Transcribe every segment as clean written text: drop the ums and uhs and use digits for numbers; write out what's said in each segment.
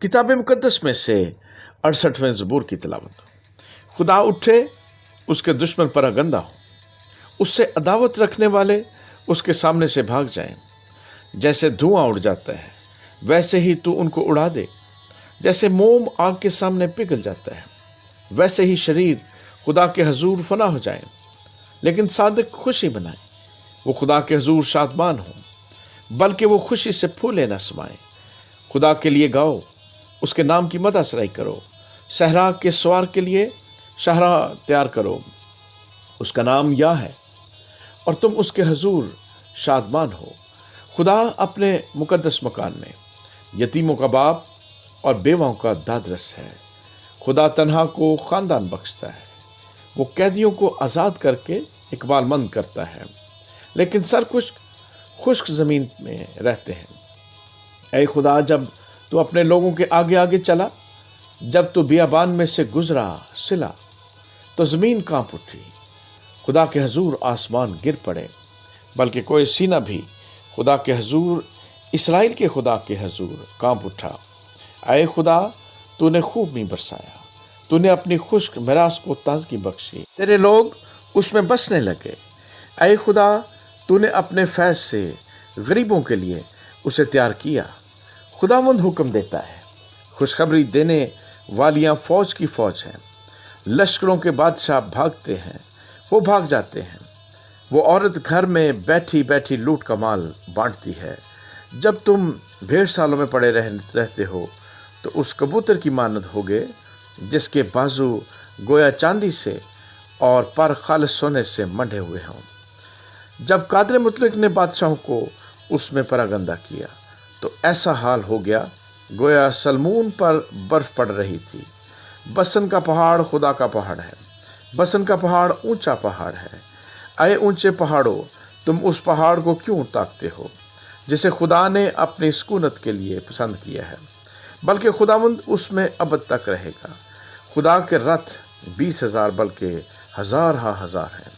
किताब मुकद्दस में से 68वें ज़बूर की तिलावत। खुदा उठे, उसके दुश्मन परागंदा हो, उससे अदावत रखने वाले उसके सामने से भाग जाएं। जैसे धुआं उड़ जाता है वैसे ही तू उनको उड़ा दे, जैसे मोम आग के सामने पिघल जाता है वैसे ही शरीर खुदा के हजूर फना हो जाए। लेकिन सादिक खुशी मनाए, वो खुदा के हजूर शादमान हो, बल्कि वो खुशी से फूले न समाए। खुदा के लिए गाओ, उसके नाम की मदह सराई करो, सहरा के सवार के लिए शाहरा तैयार करो। उसका नाम या है और तुम उसके हजूर शादमान हो। खुदा अपने मुकद्दस मकान में यतीमों का बाप और बेवाओं का दादरस है। खुदा तन्हा को खानदान बख्शता है, वो कैदियों को आज़ाद करके इकबालमंद करता है, लेकिन खुश्क ज़मीन में रहते हैं। ऐ खुदा, जब तू अपने लोगों के आगे आगे चला, जब तू बियाबान में से गुजरा सिला, तो ज़मीन कांप उठी, खुदा के हजूर आसमान गिर पड़े। बल्कि कोई सीना भी खुदा के हजूर, इसराइल के खुदा के हजूर कांप उठा। ऐ खुदा, तूने खूब मींह बरसाया, तूने अपनी खुश्क मिरास को ताजगी बख्शी, तेरे लोग उसमें बसने लगे। ऐ खुदा, तूने अपने फैज़ से गरीबों के लिए उसे तैयार किया। खुदावंद हुक्म देता है, खुशखबरी देने वालियाँ फौज की फौज हैं। लश्करों के बादशाह भागते हैं, वो भाग जाते हैं। वो औरत घर में बैठी बैठी लूट का माल बांटती है। जब तुम भेड़ सालों में पड़े रहते हो, तो उस कबूतर की मानद होगे जिसके बाजू गोया चांदी से और पर खालिस सोने से मंडे हुए हों। जब कादर मुतलक ने बादशाहों को उसमें परागंदा किया, तो ऐसा हाल हो गया गोया सलमून पर बर्फ पड़ रही थी। बसन का पहाड़ खुदा का पहाड़ है, बसन का पहाड़ ऊंचा पहाड़ है। आए ऊंचे पहाड़ों, तुम उस पहाड़ को क्यों ताकते हो जिसे खुदा ने अपनी सुकूनत के लिए पसंद किया है? बल्कि खुदावंद उसमें अब तक रहेगा। खुदा के रथ 20,000 बल्कि हजार हा हजार हैं।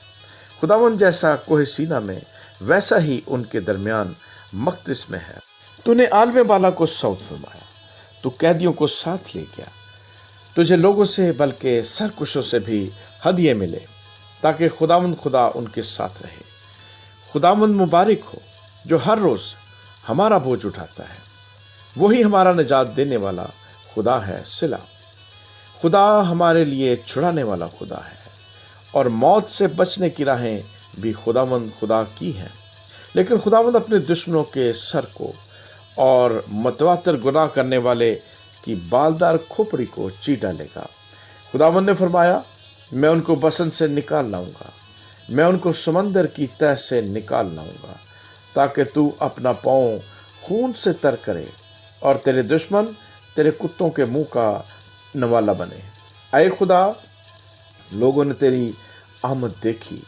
खुदावंद जैसा कोह सीना में, वैसा ही उनके दरमियान मकदिस में है। तूने आलम बाला को सौत फरमाया, तू कैदियों को साथ ले गया। तुझे लोगों से बल्कि सरकुशों से भी हदिये मिले, ताकि खुदावंद खुदा उनके साथ रहे। खुदावंद मुबारक हो जो हर रोज़ हमारा बोझ उठाता है, वही हमारा निजात देने वाला खुदा है। सिला, खुदा हमारे लिए छुड़ाने वाला खुदा है, और मौत से बचने की राहें भी खुदावंद खुदा की हैं। लेकिन खुदावंद अपने दुश्मनों के सर को और मतवातर गुनाह करने वाले की बालदार खोपड़ी को चीर डालेगा। खुदावंद ने फरमाया, मैं उनको बसन से निकाल लाऊंगा, मैं उनको समंदर की तह से निकाल लाऊंगा, ताकि तू अपना पाँव खून से तर करे और तेरे दुश्मन तेरे कुत्तों के मुंह का नवाला बने। ऐ खुदा, लोगों ने तेरी आमद देखी,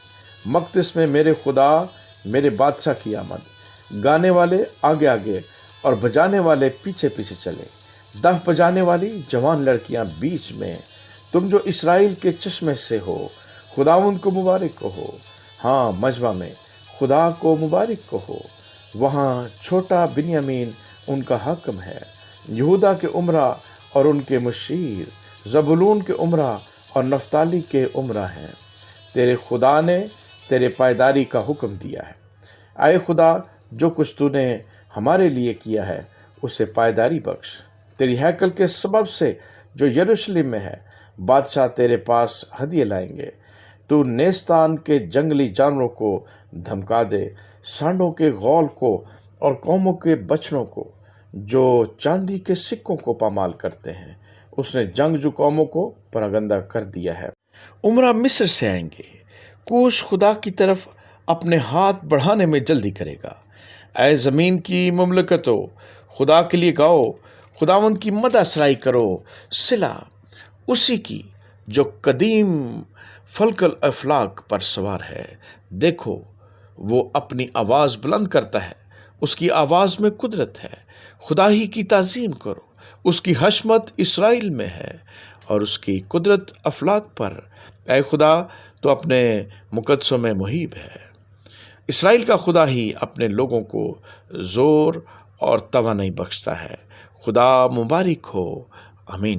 मकदिस में मेरे खुदा, मेरे बादशाह की आमद। गाने वाले आगे आगे और बजाने वाले पीछे पीछे चले, दफ बजाने वाली जवान लड़कियां बीच में। तुम जो इसराइल के चश्मे से हो, खुदावंद को मुबारक कहो। हाँ, मजमा में खुदा को मुबारक कहो। वहाँ छोटा बिन्यामीन उनका हाकिम है, यहूदा के उमरा और उनके मुशीर, ज़बूलून के उमरा और नफ्ताली के उमरा हैं। तेरे खुदा ने तेरे पायदारी का हुक्म दिया है। आए खुदा, जो कुछ तूने हमारे लिए किया है उसे पायदारी बख्श। तेरी हैकल के सबब से जो यरूशलेम में है, बादशाह तेरे पास हदिये लाएंगे। तू नेस्तान के जंगली जानवरों को धमका दे, सांडों के गौल को और कौमों के बछड़ों को जो चांदी के सिक्कों को पामाल करते हैं। उसने जंगजू कौमों को परागंदा कर दिया है। उमरा मिस्र से आएंगे, कूश खुदा की तरफ अपने हाथ बढ़ाने में जल्दी करेगा। ऐ ज़मीन की मुमलकतों, खुदा के लिए गाओ, खुदावंद की मदह सराई करो। सिला, उसी की जो कदीम फलकल अफलाक पर सवार है। देखो, वो अपनी आवाज़ बुलंद करता है, उसकी आवाज़ में कुदरत है। खुदा ही की ताज़ीम करो, उसकी हशमत इसराइल में है और उसकी कुदरत अफलाक पर। ऐ खुदा, तो अपने मुकद्दसों में मुहीब है। इसराइल का खुदा ही अपने लोगों को ज़ोर और तवानाई बख्शता है। خدا مبارک ہو، آمین۔